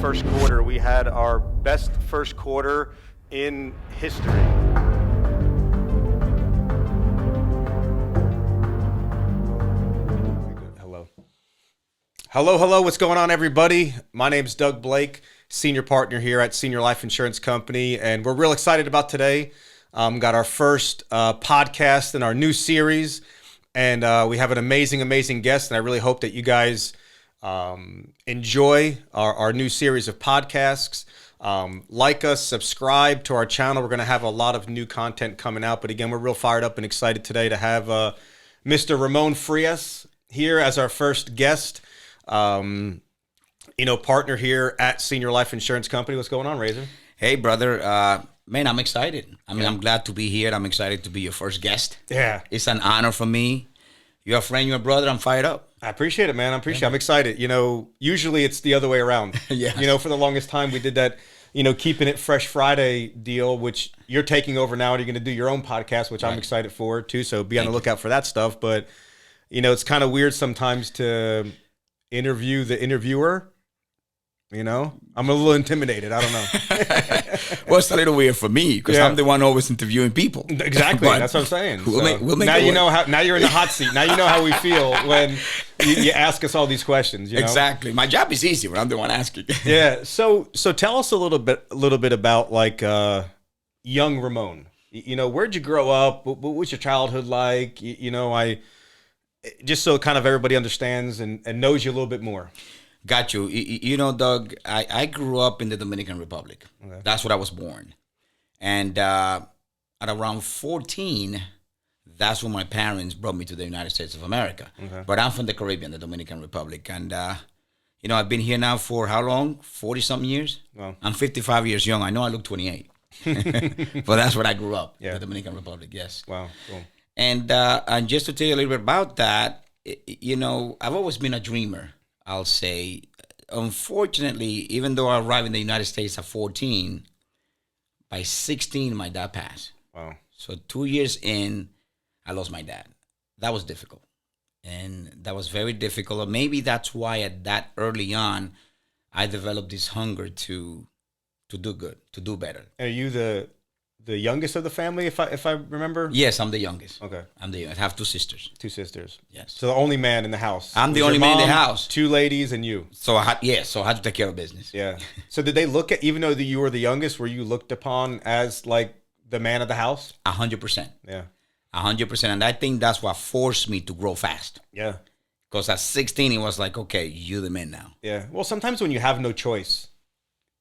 first quarter. We had our best first quarter in history. Hello. What's going on, everybody? My name's Doug Blake, senior partner here at Senior Life Insurance Company, and we're real excited about today. Got our first podcast in our new series, and we have an amazing guest, and I really hope that you guys enjoy our new series of podcasts. Like us, subscribe to our channel. We're going to have a lot of new content coming out, but again, we're real fired up and excited today to have Mr. Ramon Frias here as our first guest. Partner here at Senior Life Insurance Company. What's going on, Razor? Hey, brother. Man, I'm excited. I'm glad to be here. I'm excited to be your first guest. Yeah. It's an honor for me. You're a friend, you're a brother. I'm fired up. I appreciate it, man. I'm excited. Usually it's the other way around. Yeah. For the longest time we did that, keeping it fresh Friday deal, which you're taking over now, and you're going to do your own podcast, which I'm excited for too. So be on the lookout for that stuff. But, it's kind of weird sometimes to interview the interviewer. I'm a little intimidated. I don't know. Well, it's a little weird for me because I'm the one always interviewing people. Exactly. That's what I'm saying. We'll make now it you work. know how. Now you're in the hot seat. Now you know how we feel when you ask us all these questions. Exactly. My job is easy when I'm the one asking. Yeah. So tell us a little bit about like young Ramon. Where'd you grow up? What was your childhood like? I just so kind of everybody understands and knows you a little bit more. Got you. Doug, I grew up in the Dominican Republic. Okay. That's where I was born. And at around 14, that's when my parents brought me to the United States of America. Okay. But I'm from the Caribbean, the Dominican Republic. And, I've been here now for how long? 40-something years? Wow. I'm 55 years young. I know I look 28. But that's where I grew up, the Dominican Republic, yes. Wow, cool. And just to tell you a little bit about that, I've always been a dreamer. I'll say, unfortunately, even though I arrived in the United States at 14, by 16, my dad passed. Wow. So 2 years in, I lost my dad. That was difficult. And that was very difficult. Maybe that's why at that early on, I developed this hunger to do good, to do better. Are you the youngest of the family, if I remember? Yes, I'm the youngest. Okay. I'm the youngest. I have two sisters. Two sisters. Yes. So the only man in the house. I'm the only man in the house. Two ladies and you. So I had to take care of business. Yeah. So did they look at, even though you were the youngest, were you looked upon as like the man of the house? 100%. Yeah. 100%. And I think that's what forced me to grow fast. Yeah. Because at 16, it was like, okay, you're the man now. Yeah. Well, sometimes when you have no choice,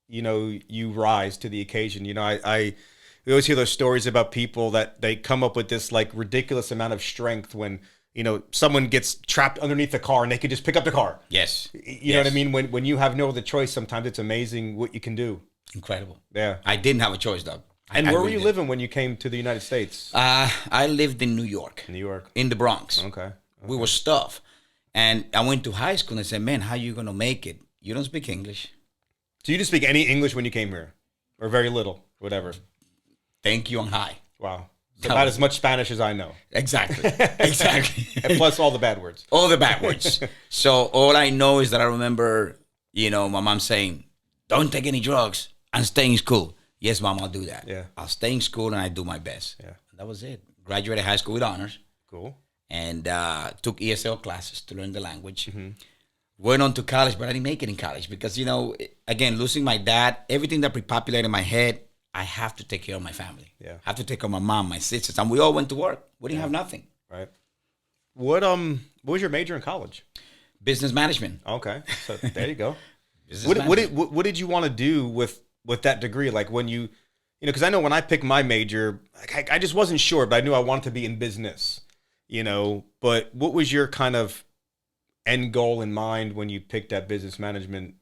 you rise to the occasion. We always hear those stories about people that they come up with this like ridiculous amount of strength when, someone gets trapped underneath the car and they could just pick up the car. Yes. You know what I mean? When you have no other choice, sometimes it's amazing what you can do. Incredible. Yeah. I didn't have a choice, Doug. And where were you living when you came to the United States? I lived in New York. New York. In the Bronx. Okay. We were stuffed. And I went to high school and I said, man, how are you going to make it? You don't speak English. So you didn't speak any English when you came here? Or very little? Whatever. Thank you on high. Wow. So about as much Spanish as I know. Exactly. Exactly. And plus all the bad words. All the bad words. So all I know is that I remember, my mom saying, don't take any drugs and stay in school. Yes, Mom, I'll do that. Yeah. I'll stay in school and I do my best. Yeah. And that was it. Graduated high school with honors. Cool. And took ESL classes to learn the language. Mm-hmm. Went on to college, but I didn't make it in college because, again, losing my dad, everything that pre-populated in my head, I have to take care of my family. Yeah. I have to take care of my mom, my sisters, and we all went to work. We didn't have nothing. Right. What was your major in college? Business management. Okay. So there you go. What did you want to do with that degree? Like when you because I know when I picked my major, I just wasn't sure, but I knew I wanted to be in business, but what was your kind of end goal in mind when you picked that business management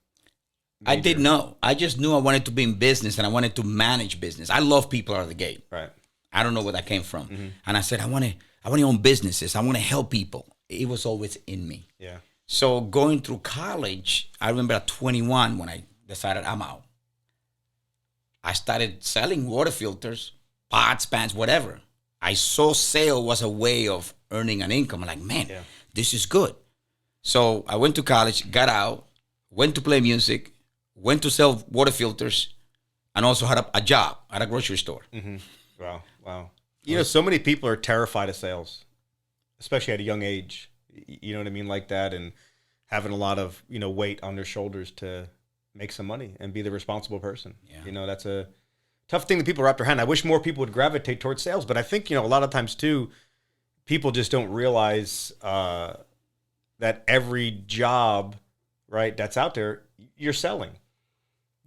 major? I didn't know. I just knew I wanted to be in business and I wanted to manage business. I love people out of the gate. Right. I don't know where that came from. Mm-hmm. And I said, I want to own businesses. I want to help people. It was always in me. Yeah. So going through college, I remember at 21 when I decided I'm out. I started selling water filters, pots, pans, whatever. I saw sale was a way of earning an income. I'm like, man, this is good. So I went to college, got out, went to play music, went to sell water filters, and also had a job at a grocery store. Mm-hmm. Wow. So many people are terrified of sales, especially at a young age. You know what I mean? Like that, and having a lot of, weight on their shoulders to make some money and be the responsible person. Yeah. That's a tough thing that people wrap their hand. I wish more people would gravitate towards sales, but I think, a lot of times too, people just don't realize that every job, right, that's out there, you're selling.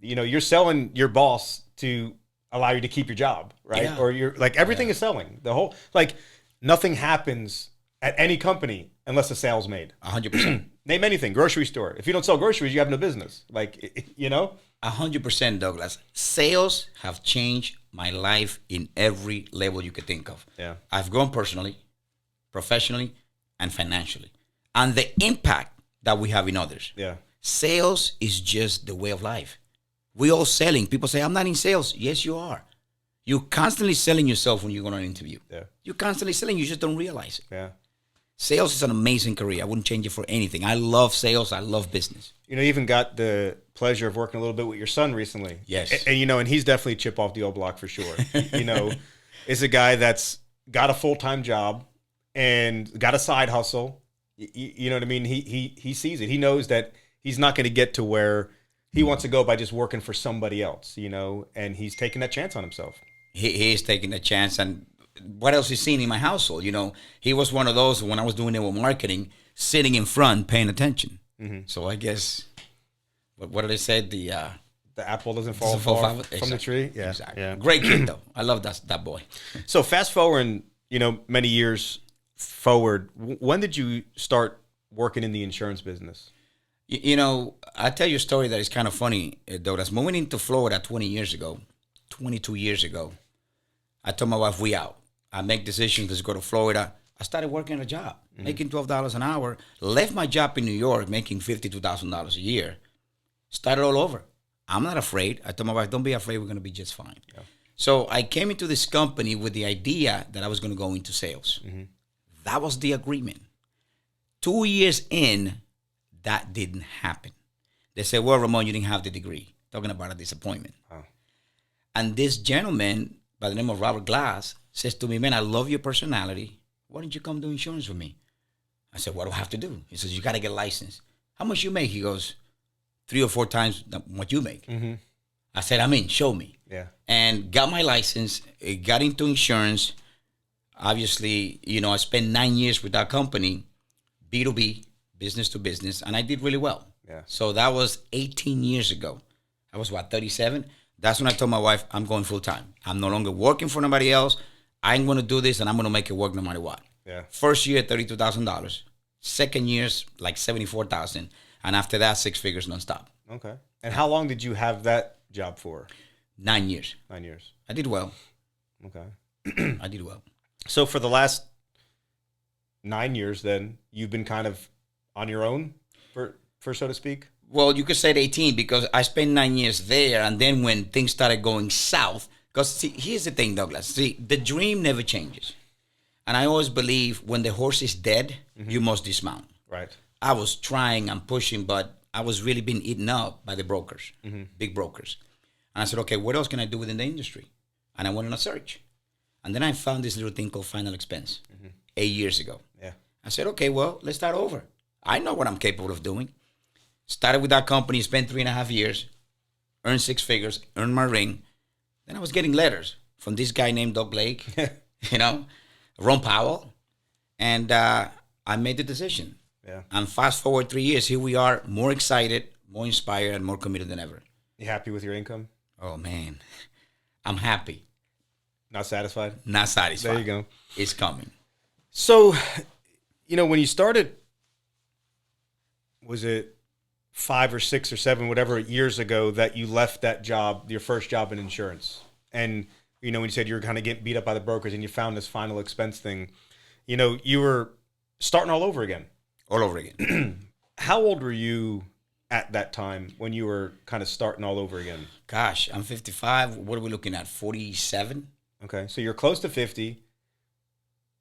You're selling your boss to allow you to keep your job, right? Yeah. Or you're like, everything is selling. The whole, like, nothing happens at any company unless a sale's made. 100%. Name anything, grocery store. If you don't sell groceries, you have no business. Like, 100%, Douglas. Sales have changed my life in every level you could think of. Yeah. I've grown personally, professionally, and financially. And the impact that we have in others. Yeah. Sales is just the way of life. We all selling. People say, I'm not in sales. Yes, you are. You're constantly selling yourself when you go on an interview. Yeah. You're constantly selling. You just don't realize it. Yeah. Sales is an amazing career. I wouldn't change it for anything. I love sales. I love business. You even got the pleasure of working a little bit with your son recently. Yes. And he's definitely a chip off the old block for sure. Is a guy that's got a full-time job and got a side hustle. You know what I mean? He sees it. He knows that he's not going to get to where he wants to go by just working for somebody else, and he's taking that chance on himself. He is taking a chance. And what else is seen in my household? He was one of those, when I was doing it with marketing, sitting in front, paying attention. Mm-hmm. So I guess, what did they say? The apple doesn't fall far from the tree. Yeah, exactly. Yeah. Great kid though. I love that boy. So fast forward, many years forward, when did you start working in the insurance business? I tell you a story that is kind of funny, though. That's moving into Florida 22 years ago. I told my wife, we out. I make decisions, let's go to Florida. I started working at a job, making $12 an hour. Left my job in New York, making $52,000 a year. Started all over. I'm not afraid. I told my wife, don't be afraid, we're going to be just fine. Yeah. So I came into this company with the idea that I was going to go into sales. Mm-hmm. That was the agreement. 2 years in, that didn't happen. They said, well, Ramon, you didn't have the degree. Talking about a disappointment. Oh. And this gentleman by the name of Robert Glass says to me, man, I love your personality. Why don't you come do insurance with me? I said, what do I have to do? He says, you got to get licensed. How much you make? He goes, 3 or 4 times what you make. Mm-hmm. I said, I'm in. Show me. Yeah. And got my license. Got into insurance. Obviously, I spent 9 years with that company, B2B, business to business, and I did really well. Yeah. So that was 18 years ago. I was, 37? That's when I told my wife, I'm going full time. I'm no longer working for nobody else. I'm going to do this, and I'm going to make it work no matter what. Yeah. First year, $32,000. Second year's like $74,000. And after that, 6 figures nonstop. Okay. And how long did you have that job for? 9 years. 9 years. I did well. Okay. I did well. So for the last 9 years, then, you've been kind of on your own, for so to speak? Well, you could say 18 because I spent 9 years there, and then when things started going south, because see, here's the thing, Douglas. See, the dream never changes. And I always believe when the horse is dead, you must dismount. Right. I was trying and pushing, but I was really being eaten up by the brokers, big brokers. And I said, okay, what else can I do within the industry? And I went on a search. And then I found this little thing called final expense 8 years ago. Yeah. I said, okay, well, let's start over. I know what I'm capable of doing. Started with that company, spent 3.5 years, earned 6 figures, earned my ring. Then I was getting letters from this guy named Doug Blake, Ron Powell. And I made the decision. Yeah. And fast forward 3 years, here we are, more excited, more inspired, and more committed than ever. You happy with your income? Oh, man. I'm happy. Not satisfied? Not satisfied. There you go. It's coming. So, when you started, was it 5 or 6 or 7, whatever, years ago that you left that job, your first job in insurance? And, when you said you were kind of getting beat up by the brokers and you found this final expense thing, you were starting all over again. All over again. How old were you at that time when you were kind of starting all over again? Gosh, I'm 55. What are we looking at? 47? Okay. So you're close to 50,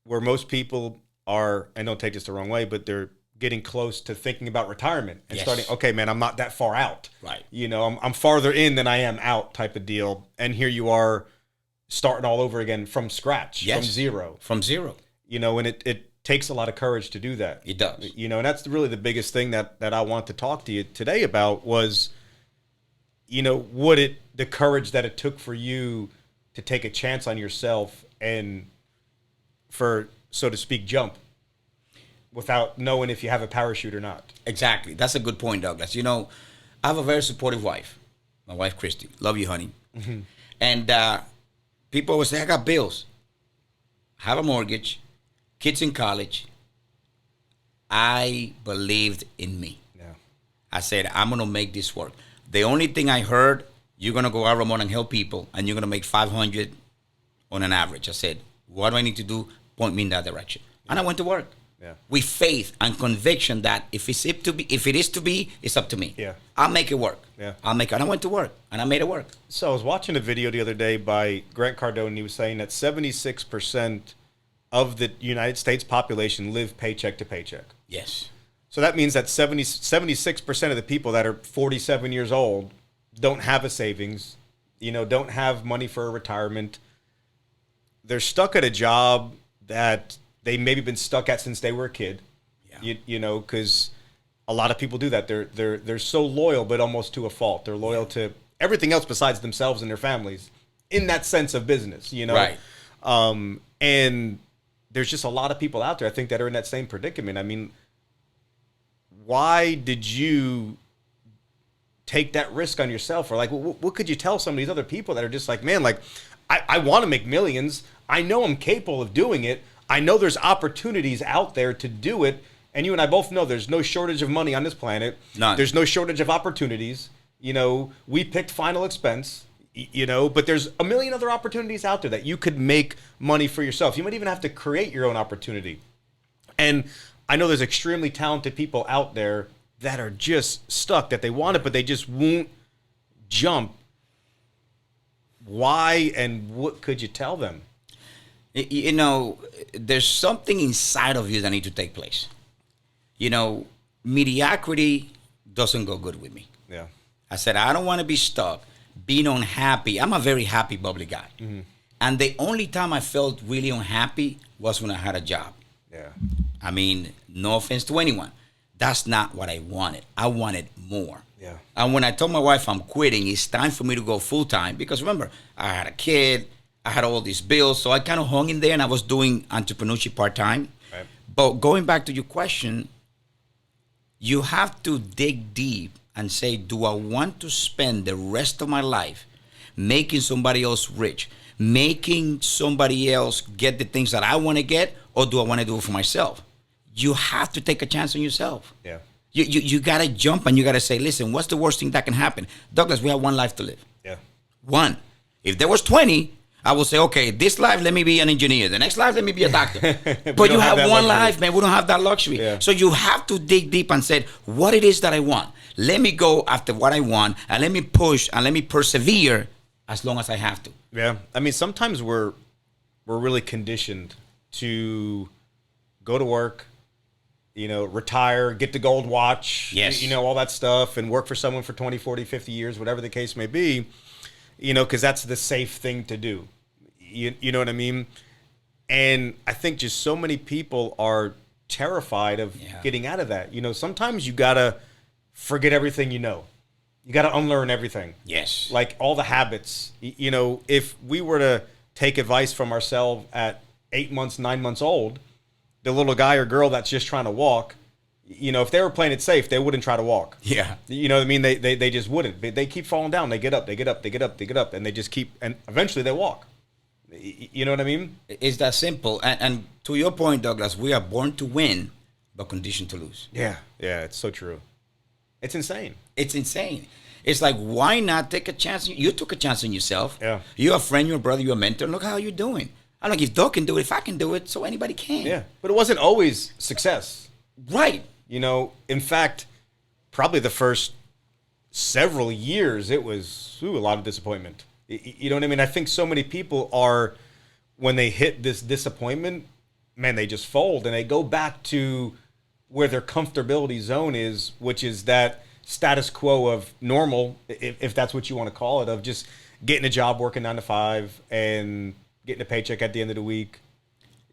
where most people are, and don't take this the wrong way, but they're getting close to thinking about retirement and Yes. starting, okay, man, I'm not that far out. Right. You know, I'm farther in than I am out type of deal. And here you are starting all over again from scratch, Yes. from zero. From zero. You know, and it takes a lot of courage to do that. It does. You know, and that's really the biggest thing that I want to talk to you today about was, you know, the courage that it took for you to take a chance on yourself and for, so to speak, jump without knowing if you have a parachute or not. Exactly. That's a good point, Douglas. You know, I have a very supportive wife. My wife, Christy. Love you, honey. Mm-hmm. And people always say, I got bills. Have a mortgage. Kids in college. I believed in me. Yeah. I said, I'm going to make this work. The only thing I heard, you're going to go out, Ramon, and help people, and you're going to make 500 on an average. I said, what do I need to do? Point me in that direction. And I went to work. Yeah. With faith and conviction that if it is to be, it's up to me. Yeah. I'll make it work. Yeah. I'll make it. And I went to work, and I made it work. So I was watching a video the other day by Grant Cardone, and he was saying that 76% of the United States population live paycheck to paycheck. Yes. So that means that 76% of the people that are 47 years old don't have a savings, you know, don't have money for a retirement. They're stuck at a job that they maybe been stuck at since they were a kid. Yeah. You know, because a lot of people do that. They're so loyal, but almost to a fault. They're loyal to everything else besides themselves and their families in that sense of business, you know? Right. And there's just a lot of people out there, I think, that are in that same predicament. I mean, why did you take that risk on yourself? Or like, what could you tell some of these other people that are just like, man, like, I want to make millions. I know I'm capable of doing it. I know there's opportunities out there to do it. And you and I both know there's no shortage of money on this planet. None. There's no shortage of opportunities. You know, we picked final expense, you know, but there's a million other opportunities out there that you could make money for yourself. You might even have to create your own opportunity. And I know there's extremely talented people out there that are just stuck, that they want it, but they just won't jump. Why and what could you tell them? You know, there's something inside of you that needs to take place. You know, mediocrity doesn't go good with me. Yeah. I said, I don't want to be stuck, being unhappy. I'm a very happy, bubbly guy. Mm-hmm. And the only time I felt really unhappy was when I had a job. Yeah. I mean, no offense to anyone. That's not what I wanted. I wanted more. Yeah. And when I told my wife I'm quitting, it's time for me to go full time. Because remember, I had a kid, I had all these bills. So I kind of hung in there and I was doing entrepreneurship part time. Right. But going back to your question, you have to dig deep and say, do I want to spend the rest of my life making somebody else rich, making somebody else get the things that I want to get, or do I want to do it for myself? You have to take a chance on yourself. Yeah. You got to jump and you got to say, listen, what's the worst thing that can happen? Douglas, we have one life to live. Yeah. One. If there was 20, I would say, okay, this life, let me be an engineer. The next life, let me be a doctor. But you have one life, man. We don't have that luxury. Yeah. So you have to dig deep and say, what it is that I want. Let me go after what I want, and let me push, and let me persevere as long as I have to. Yeah. I mean, sometimes we're really conditioned to go to work, you know, retire, get the gold watch, yes, you know, all that stuff, and work for someone for 20, 40, 50 years, whatever the case may be, you know, because that's the safe thing to do. You know what I mean? And I think just so many people are terrified of getting out of that. You know, sometimes you got to forget everything you know. You got to unlearn everything. Yes. Like all the habits. You know, if we were to take advice from ourselves at 8 months, 9 months old, the little guy or girl that's just trying to walk, you know, if they were playing it safe, they wouldn't try to walk. Yeah. You know what I mean? They just wouldn't. They keep falling down. They get up, they get up, they get up, they get up, and they just keep, and eventually they walk. You know what I mean? It's that simple. And to your point, Douglas, we are born to win, but conditioned to lose. Yeah. Yeah, it's so true. It's insane. It's insane. It's like, why not take a chance? You took a chance on yourself. Yeah. You're a friend, you're a brother, you're a mentor. Look how you're doing. I don't know if Doug can do it, if I can do it, so anybody can. Yeah. But it wasn't always success. Right. You know, in fact, probably the first several years, it was a lot of disappointment. You know what I mean? I think so many people are, when they hit this disappointment, man, they just fold and they go back to where their comfortability zone is, which is that status quo of normal, if that's what you want to call it, of just getting a job, working 9 to 5, and getting a paycheck at the end of the week.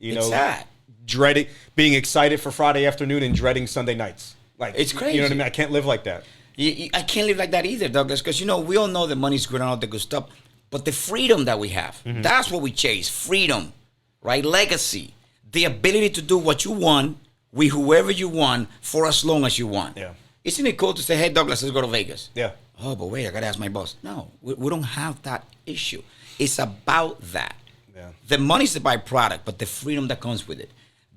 It's sad. Dreading, being excited for Friday afternoon and dreading Sunday nights. Like, it's crazy. You know what I mean? I can't live like that. I can't live like that either, Douglas, because, we all know that money's good and all the good stuff, but the freedom that we have, that's what we chase. Freedom, right? Legacy. The ability to do what you want with whoever you want for as long as you want. Yeah. Isn't it cool to say, hey, Douglas, let's go to Vegas? Yeah. Oh, but wait, I got to ask my boss. No, we don't have that issue. It's about that. Yeah. The money's the byproduct, but the freedom that comes with it.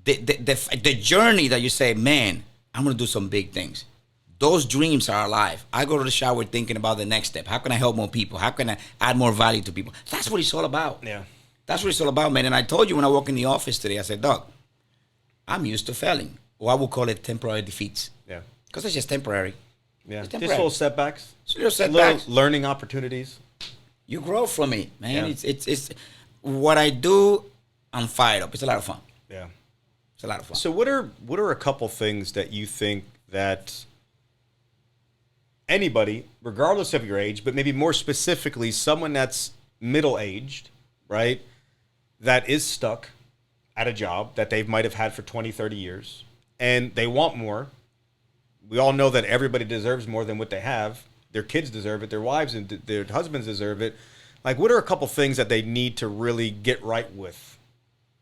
The journey that you say, man, I'm going to do some big things. Those dreams are alive. I go to the shower thinking about the next step. How can I help more people? How can I add more value to people? That's what it's all about. Yeah. That's what it's all about, man. And I told you when I walked in the office today, I said, Doug, I'm used to failing. Or I would call it temporary defeats. Yeah. Because it's just temporary. Yeah. It's Just little setbacks. Little setbacks. Little learning opportunities. You grow from it, man. Yeah. It's what I do, I'm fired up. It's a lot of fun. Yeah. It's a lot of fun. So what are a couple things that you think that anybody, regardless of your age, but maybe more specifically someone that's middle-aged, right, that is stuck at a job that they might have had for 20, 30 years, and they want more. We all know that everybody deserves more than what they have. Their kids deserve it. Their wives and their husbands deserve it. Like, what are a couple things that they need to really get right with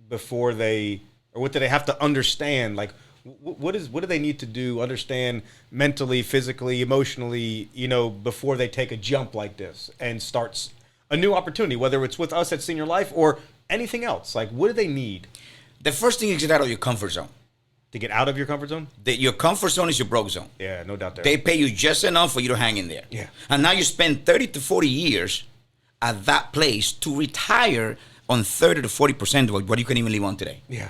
before they, or what do they have to understand? Like, what do they need to do, understand mentally, physically, emotionally, before they take a jump like this and starts a new opportunity, whether it's with us at Senior Life or anything else? Like, what do they need? The first thing is get out of your comfort zone. To get out of your comfort zone? Your comfort zone is your broke zone. Yeah, no doubt there. They pay you just enough for you to hang in there. Yeah. And now you spend 30 to 40 years at that place to retire on 30 to 40% of what you can even live on today. Yeah.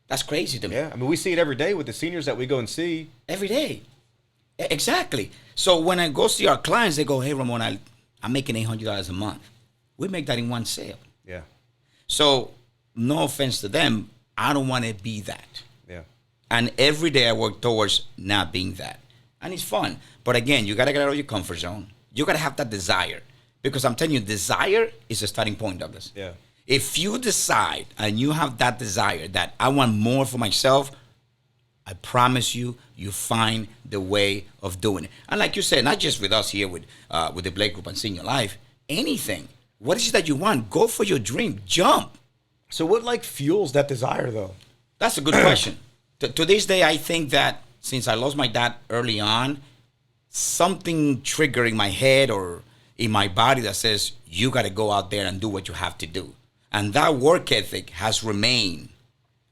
That's crazy to me. Yeah, I mean, we see it every day with the seniors that we go and see. Every day. Exactly. So when I go see our clients, they go, hey, Ramon, I'm making $800 a month. We make that in one sale. Yeah. So no offense to them, I don't want to be that. Yeah. And every day I work towards not being that. And it's fun. But again, you got to get out of your comfort zone. You got to have that desire. Because I'm telling you, desire is a starting point, Douglas. Yeah. If you decide and you have that desire that I want more for myself, I promise you, you find the way of doing it. And like you said, not just with us here with the Blake Group and Senior Life, anything. What is it that you want? Go for your dream. Jump. So what fuels that desire though? That's a good question. To this day, I think that since I lost my dad early on, something triggered in my head or in my body that says, you got to go out there and do what you have to do. And that work ethic has remained.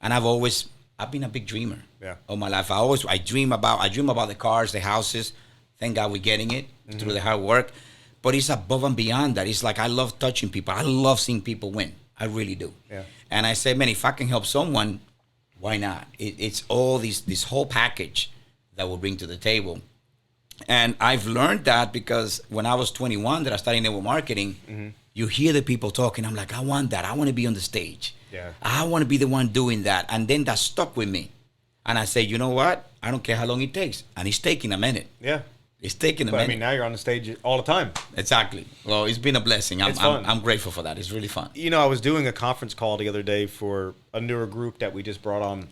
And I've been a big dreamer. Yeah. All my life. I dream about the cars, the houses. Thank God we're getting it through the hard work. But it's above and beyond that. It's like I love touching people. I love seeing people win. I really do. Yeah. And I say, man, if I can help someone, why not? It's all this whole package that we'll bring to the table. And I've learned that because when I was 21, that I started network marketing, you hear the people talking. I'm like, I want that. I want to be on the stage. Yeah. I want to be the one doing that. And then that stuck with me. And I say, you know what? I don't care how long it takes. And it's taking a minute. Yeah. It's taking a minute. I mean, now you're on the stage all the time. Exactly. Well, it's been a blessing. It's fun. I'm grateful for that. It's really fun. I was doing a conference call the other day for a newer group that we just brought on.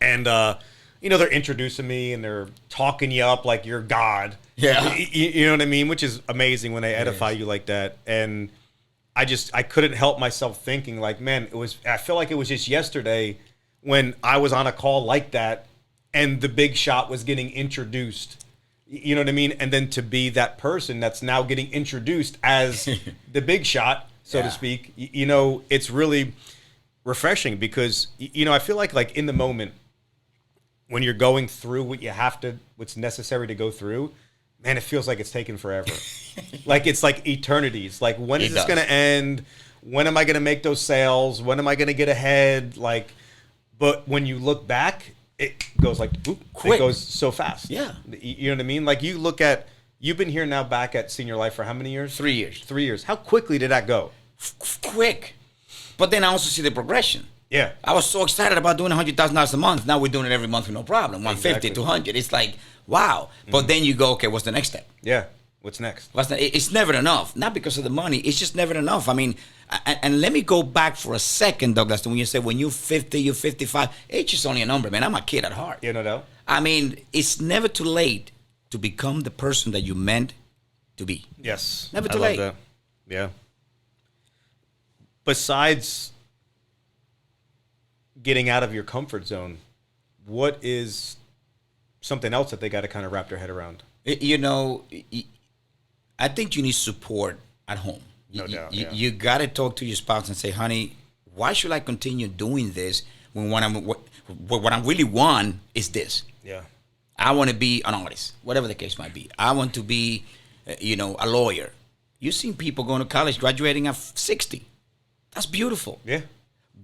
And, they're introducing me and they're talking you up like you're God. Yeah. You know what I mean? Which is amazing when they edify you like that. And I couldn't help myself thinking like, man, I feel like it was just yesterday when I was on a call like that and the big shot was getting introduced. You know what I mean? And then to be that person that's now getting introduced as the big shot, so to speak, it's really refreshing because, I feel like in the moment when you're going through what's necessary to go through, man, it feels like it's taken forever. Like it's like eternities. Like when is this going to end? When am I going to make those sales? When am I going to get ahead? But when you look back, it goes quick. It goes so fast. Yeah. You know what I mean? Like you've been here now back at Senior Life for how many years? 3 years. 3 years. How quickly did that go? Quick. But then I also see the progression. Yeah. I was so excited about doing $100,000 a month. Now we're doing it every month with no problem. 150, 200. It's like, wow. But then you go, okay, what's the next step? Yeah. What's next? It's never enough. Not because of the money. It's just never enough. I mean, and let me go back for a second, Douglas, when you say when you're 50, you're 55. Age is only a number, man. I'm a kid at heart. You know that? I mean, it's never too late to become the person that you meant to be. Yes. Never too late. That. Yeah. Besides getting out of your comfort zone, what is something else that they got to kind of wrap their head around? You know, I think you need support at home. No doubt. You got to talk to your spouse and say, honey, why should I continue doing this when what I really want is this? Yeah. I want to be an artist, whatever the case might be. I want to be, a lawyer. You've seen people going to college graduating at 60. That's beautiful. Yeah.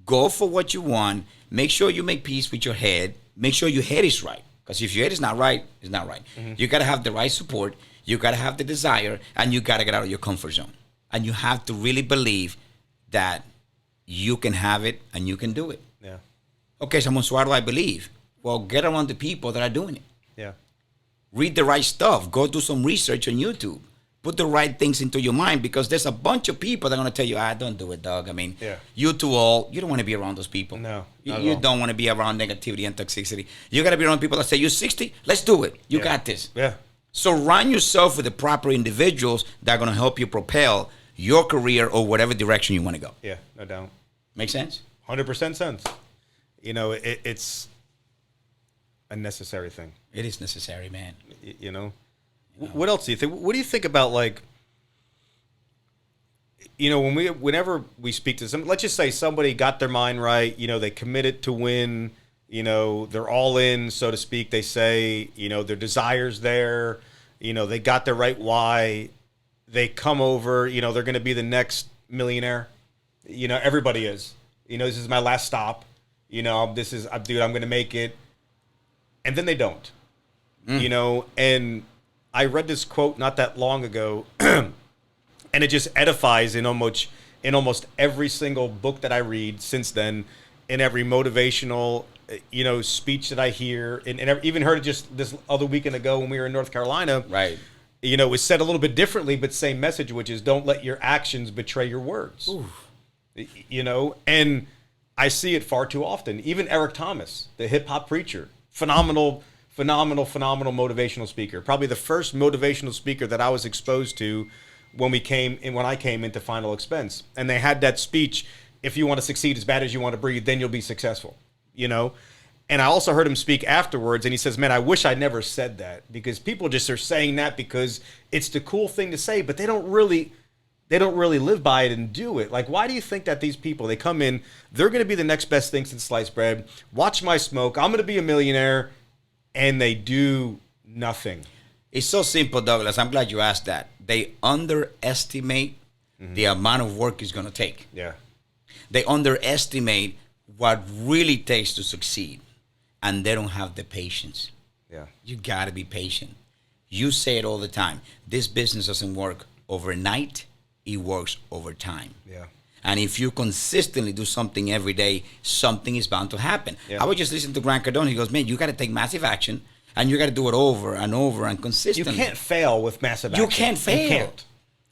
Go for what you want. Make sure you make peace with your head. Make sure your head is right. Because if your head is not right, it's not right. Mm-hmm. You got to have the right support. You got to have the desire. And you got to get out of your comfort zone. And you have to really believe that you can have it and you can do it. Yeah. Okay, someone, so how do I believe? Well, get around the people that are doing it. Yeah. Read the right stuff. Go do some research on YouTube. Put the right things into your mind, because there's a bunch of people that are going to tell you, don't do it, dog. I mean, you're too old. You don't want to be around those people. No. You don't want to be around negativity and toxicity. You got to be around people that say, you're 60, let's do it. You got this. Yeah. Surround yourself with the proper individuals that are going to help you propel your career or whatever direction you want to go. Yeah, no doubt. Make sense? 100% sense. It's a necessary thing. It is necessary, man. What else do you think? What do you think about, like, whenever we speak to some, let's just say somebody got their mind right, they committed to win, they're all in, so to speak. They say, their desire's there, they got their right why. They come over, they're going to be the next millionaire. Everybody is. This is my last stop. Dude, I'm going to make it. And then they don't. And I read this quote not that long ago, and it just edifies in almost every single book that I read since then, in every motivational, speech that I hear, and even heard it just this other weekend ago when we were in North Carolina. Right. It was said a little bit differently, but same message, which is don't let your actions betray your words. Ooh. And I see it far too often. Even Eric Thomas, the hip hop preacher, phenomenal motivational speaker. Probably the first motivational speaker that I was exposed to when I came into Final Expense. And they had that speech, if you want to succeed as bad as you want to breathe, then you'll be successful, And I also heard him speak afterwards, and he says, man, I wish I never said that, because people just are saying that because it's the cool thing to say, but they don't really live by it and do it. Like, why do you think that these people, they come in, they're going to be the next best thing since sliced bread, watch my smoke, I'm going to be a millionaire, and they do nothing? It's so simple, Douglas. I'm glad you asked that. They underestimate the amount of work it's going to take. Yeah. They underestimate what really takes to succeed, and they don't have the patience. Yeah. You got to be patient. You say it all the time. This business doesn't work overnight. It works over time. Yeah. And if you consistently do something every day, something is bound to happen. Yeah. I was just listening to Grant Cardone. He goes, man, you got to take massive action, and you got to do it over and over and consistently. You can't fail with massive action. You can't fail. You can't.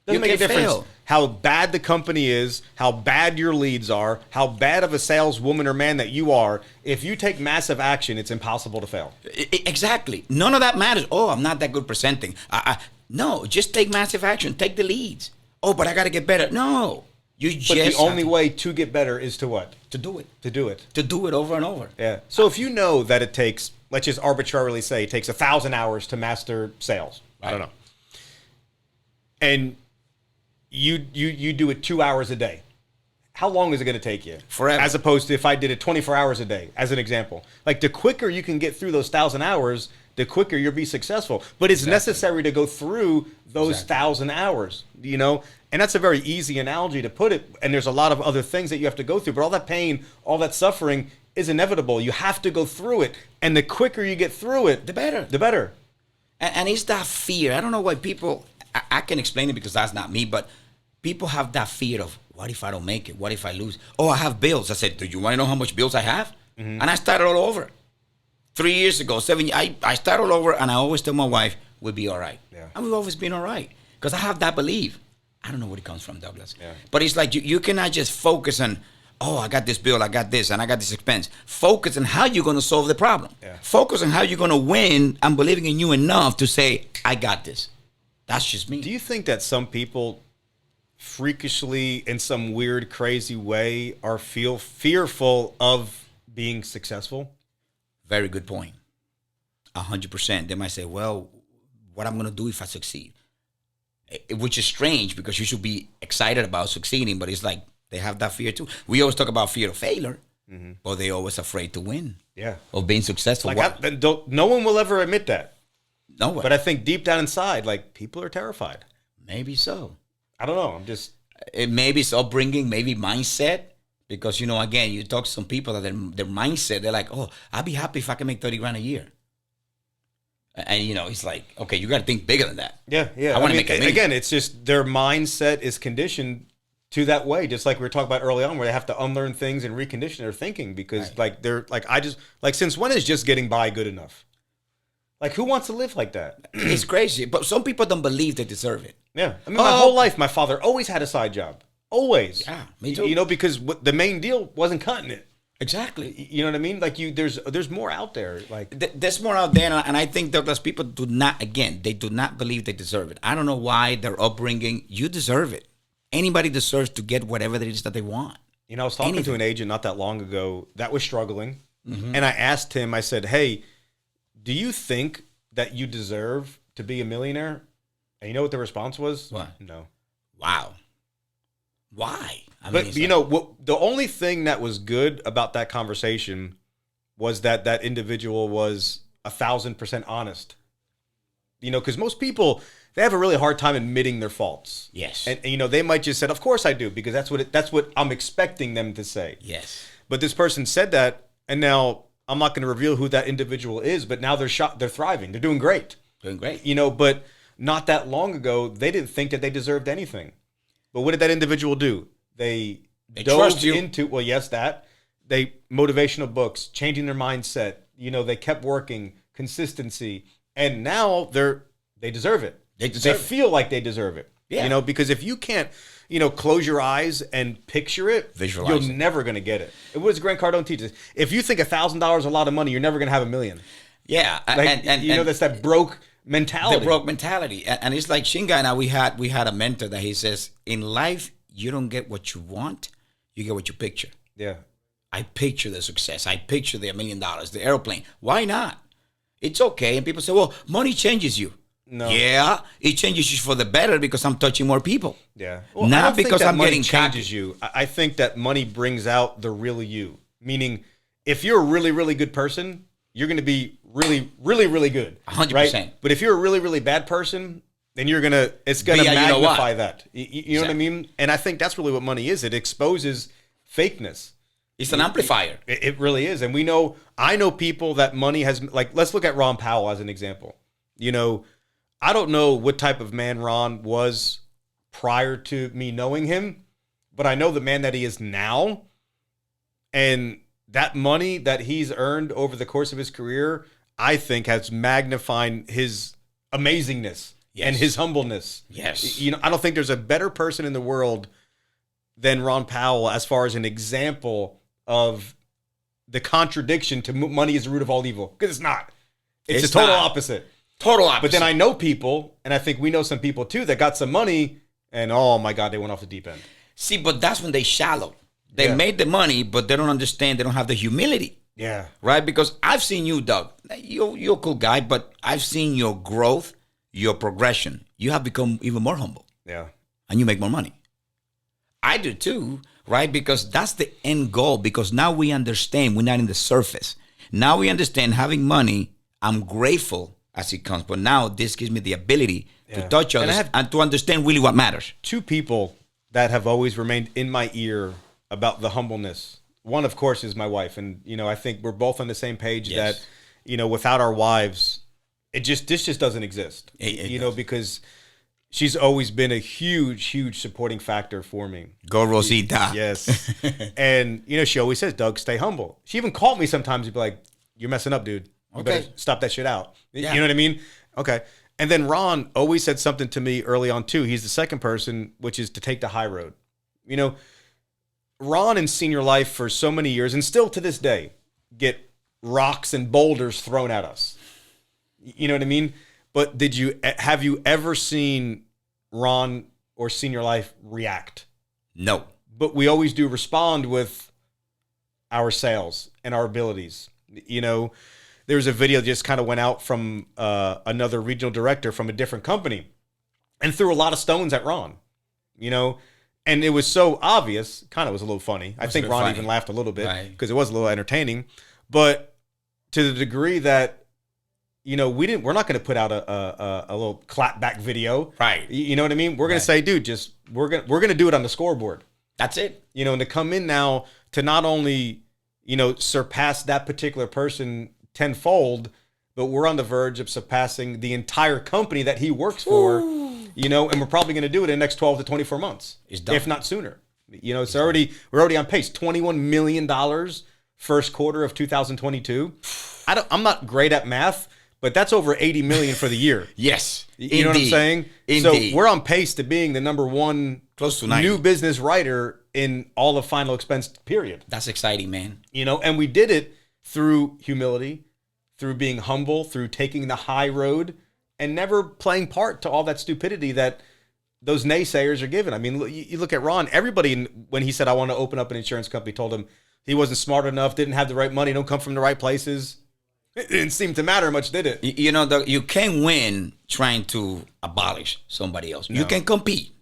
Doesn't make a difference how bad the company is, how bad your leads are, how bad of a saleswoman or man that you are. If you take massive action, it's impossible to fail. Exactly. None of that matters. Oh, I'm not that good presenting. No, just take massive action. Take the leads. Oh, but I got to get better. No. But the only way to get better is to what? To do it. To do it. To do it over and over. Yeah. So if you know that it takes, let's just arbitrarily say, it takes 1,000 hours to master sales. Right. I don't know. And you do it 2 hours a day. How long is it going to take you? Forever. As opposed to if I did it 24 hours a day, as an example. Like, the quicker you can get through those 1,000 hours, the quicker you'll be successful. But it's necessary to go through those 1,000 hours, And that's a very easy analogy to put it. And there's a lot of other things that you have to go through. But all that pain, all that suffering is inevitable. You have to go through it. And the quicker you get through it, the better. The better. And it's that fear. I don't know why people, I can explain it because that's not me, but people have that fear of what if I don't make it? What if I lose? Oh, I have bills. I said, do you want to know how much bills I have? And I started all over. 3 years ago, I started all over, and I always tell my wife, we'll be all right. Yeah. And we've always been all right. Because I have that belief. I don't know where it comes from, Douglas. Yeah. But it's like you cannot just focus on, oh, I got this bill, I got this, and I got this expense. Focus on how you're going to solve the problem. Yeah. Focus on how you're going to win and believing in you enough to say, I got this. That's just me. Do you think that some people freakishly, in some weird, crazy way, are fearful of being successful? Very good point. 100%. They might say, well, what I'm going to do if I succeed? Which is strange because you should be excited about succeeding, but it's like they have that fear too. We always talk about fear of failure, but they're always afraid to win. Yeah. Of being successful. Like no one will ever admit that. No one. But I think deep down inside, like, people are terrified. Maybe so. I don't know. I'm just... Maybe it's upbringing, maybe mindset. Because, again, you talk to some people that their mindset, they're like, oh, I'll be happy if I can make 30 grand a year. And, it's like, okay, you got to think bigger than that. Yeah. I want to make a million. Again, it's just their mindset is conditioned to that way. Just like we were talking about early on, where they have to unlearn things and recondition their thinking because, they're like, since when is just getting by good enough? Like, who wants to live like that? It's crazy. But some people don't believe they deserve it. Yeah. I mean, my whole life, my father always had a side job. Always. Yeah, me too. Because the main deal wasn't cutting it. Exactly. You know what I mean? Like, there's more out there. Like, there's more out there, and I think Douglas, people do not believe they deserve it. I don't know why their upbringing. You deserve it. Anybody deserves to get whatever it is that they want. I was talking to an agent not that long ago that was struggling, and I asked him. I said, "Hey, do you think that you deserve to be a millionaire?" And you know what the response was? What? No. Wow. Why? The only thing that was good about that conversation was that individual was 1,000% honest. Because most people, they have a really hard time admitting their faults. Yes. And they might just say, "Of course I do," because that's what I'm expecting them to say. Yes. But this person said that, and now I'm not going to reveal who that individual is, but now they're thriving. They're doing great. But not that long ago, they didn't think that they deserved anything. But what did that individual do? They dove into, they motivational books, changing their mindset. They kept working, consistency, and now they deserve it. They feel like they deserve it. Yeah. Because if you can't, close your eyes and picture it, visualize you're never going to get it. What does Grant Cardone teach us? If you think $1,000 is a lot of money, you're never going to have $1 million. Yeah. That's that broke mentality. The broke mentality. And it's like Shinga and I, we had a mentor that he says, in life, you don't get what you want, you get what you picture. Yeah. I picture the success. I picture the $1 million, the airplane. Why not? It's okay. And people say, well, money changes you. No. Yeah, it changes you for the better because I'm touching more people. Yeah. Well, not because I'm getting changes you. I think that money brings out the real you. Meaning, if you're a really, really good person, you're going to be really, really, really good. 100%. Right? But if you're a really, really bad person, then it's going to magnify that. You know what I mean? And I think that's really what money is. It exposes fakeness. It's an amplifier. It really is. And I know people that money has, like, let's look at Ron Powell as an example. I don't know what type of man Ron was prior to me knowing him, but I know the man that he is now. And that money that he's earned over the course of his career, I think has magnified his amazingness and his humbleness. Yes. I don't think there's a better person in the world than Ron Powell as far as an example of the contradiction to money is the root of all evil. Because it's not. It's the total opposite. Total opposite. But then I know people, and I think we know some people too, that got some money, and oh my God, they went off the deep end. See, but that's when they shallow. They made the money, but they don't understand. They don't have the humility. Yeah. Right? Because I've seen you, Doug. You're a cool guy, but I've seen your growth, your progression. You have become even more humble. Yeah. And you make more money. I do too, right? Because that's the end goal. Because now we understand we're not in the surface. Now we understand having money, I'm grateful as it comes. But now this gives me the ability to touch others and to understand really what matters. Two people that have always remained in my ear about the humbleness. One, of course, is my wife. And, I think we're both on the same page that, without our wives, this just doesn't exist. Because she's always been a huge supporting factor for me. Go Rosita. Yes. And, she always says, Doug, stay humble. She even called me sometimes. You'd be like, you're messing up, dude. You better stop that shit out. Yeah. You know what I mean? Okay. And then Ron always said something to me early on, too. He's the second person, which is to take the high road. Ron in Senior Life for so many years, and still to this day, get rocks and boulders thrown at us. You know what I mean? But have you ever seen Ron or Senior Life react? No. But we always do respond with our sales and our abilities. There was a video that just kind of went out from another regional director from a different company and threw a lot of stones at Ron, and it was so obvious, kind of was a little funny. I think Ron even laughed a little bit because it was a little entertaining, but to the degree that, we're not going to put out a little clap back video. Right. You know what I mean? We're going to say, dude, we're going to do it on the scoreboard. That's it. And to come in now to not only, surpass that particular person tenfold, but we're on the verge of surpassing the entire company that he works for, and we're probably going to do it in the next 12 to 24 months, if not sooner. We're already on pace. $21 million first quarter of 2022. I'm not great at math, but that's over 80 million for the year. Yes. You know what I'm saying? Indeed. So we're on pace to being the number one close to 90 new business writer in all of final expense period. That's exciting, man. And we did it through humility, through being humble, through taking the high road, and never playing part to all that stupidity that those naysayers are given. I mean, you look at Ron, everybody, when he said, I want to open up an insurance company, told him he wasn't smart enough, didn't have the right money, don't come from the right places. It didn't seem to matter much, did it? You can't win trying to abolish somebody else. No. You can compete.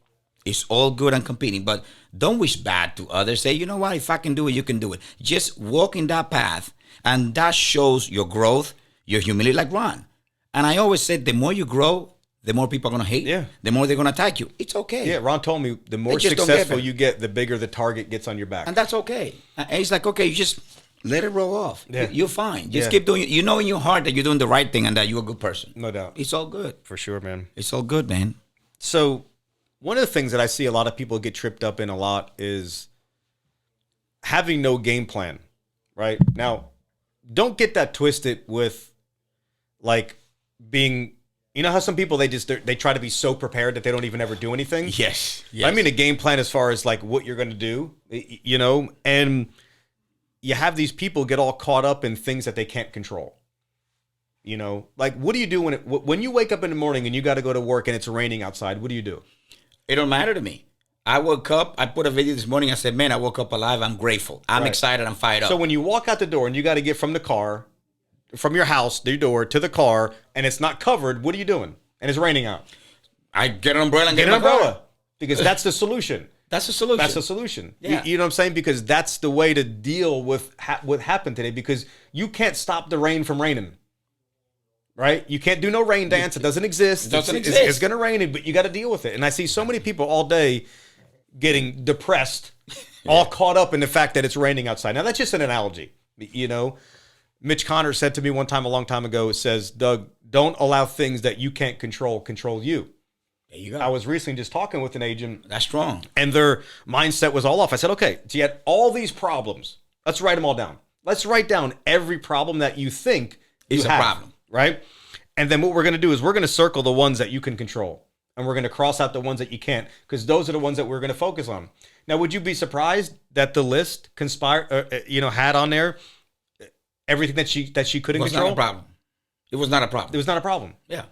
It's all good and competing, but don't wish bad to others. Say, you know what, if I can do it, you can do it. Just walk in that path, and that shows your growth, your humility, like Ron. And I always said, the more you grow, the more people are going to hate you. The more they're going to attack you. It's okay. Yeah, Ron told me the more successful you get, the bigger the target gets on your back. And that's okay. And it's like, okay, you just let it roll off. Yeah. You're fine. Just keep doing it. You know in your heart that you're doing the right thing and that you're a good person. No doubt. It's all good. For sure, man. It's all good, man. So one of the things that I see a lot of people get tripped up in a lot is having no game plan, right? Now, don't get that twisted with like being, how some people, they try to be so prepared that they don't even ever do anything. Yes. I mean a game plan as far as like what you're going to do, and you have these people get all caught up in things that they can't control. Like what do you do when you wake up in the morning and you got to go to work and it's raining outside? What do you do? It don't matter to me. I woke up, I put a video this morning, I said, man, I woke up alive, I'm grateful. I'm excited, I'm fired up. So when you walk out the door and you got to get from the car, from your house, your door, to the car, and it's not covered, what are you doing? And it's raining out. I get an umbrella and get an umbrella. Because that's the solution. That's the solution. That's the solution. Yeah. You know what I'm saying? Because that's the way to deal with what happened today, because you can't stop the rain from raining. Right? You can't do no rain dance. It doesn't exist. It's going to rain, but you got to deal with it. And I see so many people all day getting depressed, all caught up in the fact that it's raining outside. Now, that's just an analogy. Mitch Connors said to me one time, a long time ago, it says, Doug, don't allow things that you can't control you. There you go. I was recently just talking with an agent. That's strong. And their mindset was all off. I said, okay, so you had all these problems. Let's write them all down. Let's write down every problem that you think is a problem. Right? And then what we're going to do is we're going to circle the ones that you can control. And we're going to cross out the ones that you can't, because those are the ones that we're going to focus on. Now, would you be surprised that the list had on there everything that she couldn't control? It was not a problem. It was not a problem. It was not a problem. Yeah.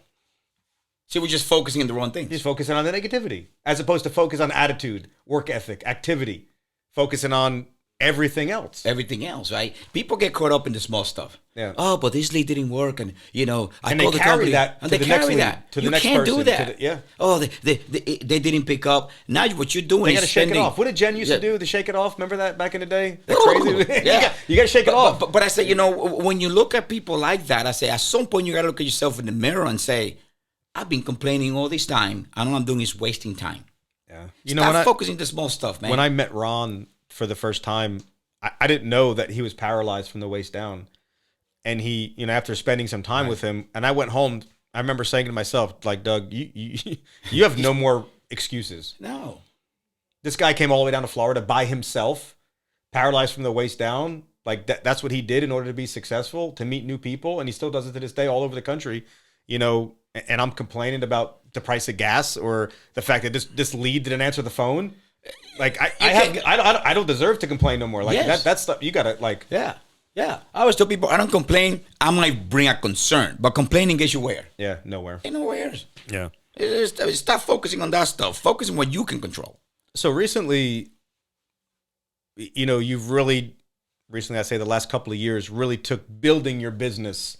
See, we're just focusing on the wrong things. Just focusing on the negativity, as opposed to focus on attitude, work ethic, activity, focusing on everything else. Everything else, right? People get caught up in the small stuff. Yeah. Oh, but this lead didn't work, and I called the company, that to the next lead, to the next person. You can't do that. Yeah. Oh, they didn't pick up. Now what you're doing is got to shake it off. What did Jen used to do? To shake it off. Remember that back in the day? That crazy. Yeah. you got to shake it off. But I say, when you look at people like that, I say at some point you got to look at yourself in the mirror and say, I've been complaining all this time, and all I'm doing is wasting time. Yeah. Stop focusing on the small stuff, man. When I met Ron for the first time, I didn't know that he was paralyzed from the waist down. And he, after spending some time with him, and I went home I remember saying to myself, like, Doug, you have no more excuses. No. This guy came all the way down to Florida by himself, paralyzed from the waist down. Like that's what he did in order to be successful, to meet new people, and he still does it to this day all over the country. You know, and I'm complaining about the price of gas or the fact that this lead didn't answer the phone. Like I don't deserve to complain no more. Like that's stuff you gotta like. Yeah. I always tell people I don't complain. I might bring a concern, but complaining gets you where? Yeah, nowhere. Ain't nowhere. Yeah. Stop focusing on that stuff. Focus on what you can control. So recently, you know, you've really recently, I say the last couple of years, really took building your business,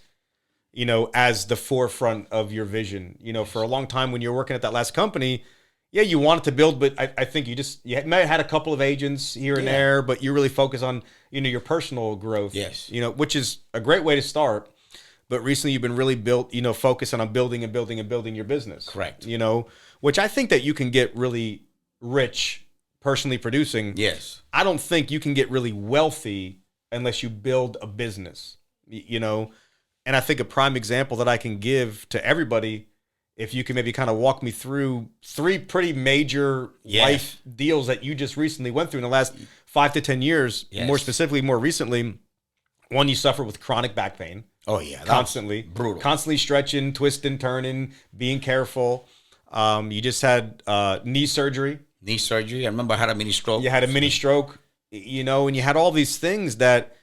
you know, as the forefront of your vision. You know, for a long time when you were working at that last company, yeah, you wanted to build, but I think you may have had a couple of agents here and there, but you really focus on, you know, your personal growth. Yes. You know, which is a great way to start. But recently you've been really focusing on building and building and building your business. Correct. You know, which I think that you can get really rich personally producing. Yes. I don't think you can get really wealthy unless you build a business, you know? And I think a prime example that I can give to everybody, if you can maybe kind of walk me through 3 pretty major life deals that you just recently went through in the last 5 to 10 years, more specifically, more recently. One, you suffer with chronic back pain. Oh, yeah. Constantly. Brutal. Constantly stretching, twisting, turning, being careful. You just had knee surgery. Knee surgery. I remember I had a mini stroke. You had a mini stroke, you know, and you had all these things that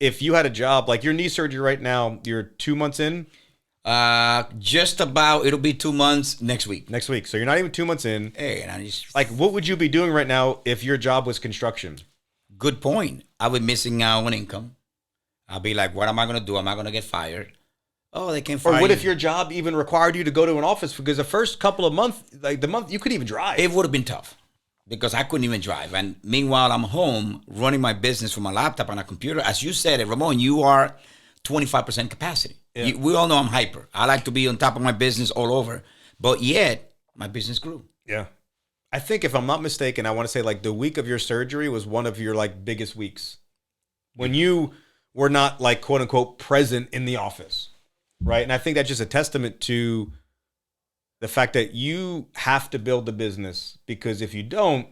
if you had a job, like your knee surgery right now, you're 2 months in? Just about. It'll be 2 months next week. Next week. So you're not even 2 months in. Hey, and I just... Like, what would you be doing right now if your job was construction? Good point. I would be missing out on income. I'll be like, what am I going to do? Am I going to get fired? Oh, they can't fire you. Or what if your job even required you to go to an office? Because the first couple of months, like the month, you couldn't even drive. It would have been tough because I couldn't even drive. And meanwhile, I'm home running my business from a laptop and a computer. As you said, Ramon, you are 25% capacity. Yeah. We all know I'm hyper. I like to be on top of my business all over. But yet, my business grew. Yeah. I think if I'm not mistaken, I want to say like the week of your surgery was one of your like biggest weeks. When you were not like quote unquote present in the office. Right. And I think that's just a testament to the fact that you have to build the business, because if you don't,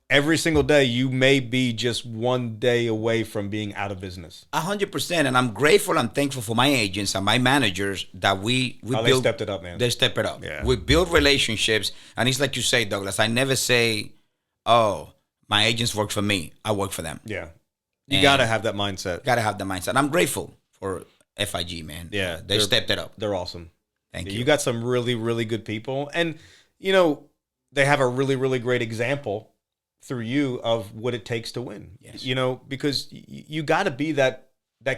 every single day you may be just one day away from being out of business. 100%. And I'm grateful and thankful for my agents and my managers that we build. They stepped it up, man. They step it up. Yeah. We build relationships. And it's like you say, Douglas, I never say, oh, my agents work for me. I work for them. Yeah. You got to have that mindset. Got to have that mindset. I'm grateful for FIG, man. Yeah. They stepped it up. They're awesome. Thank you. You got some really, really good people. And, you know, they have a really, really great example through you of what it takes to win. Yes. You know, because you got to be that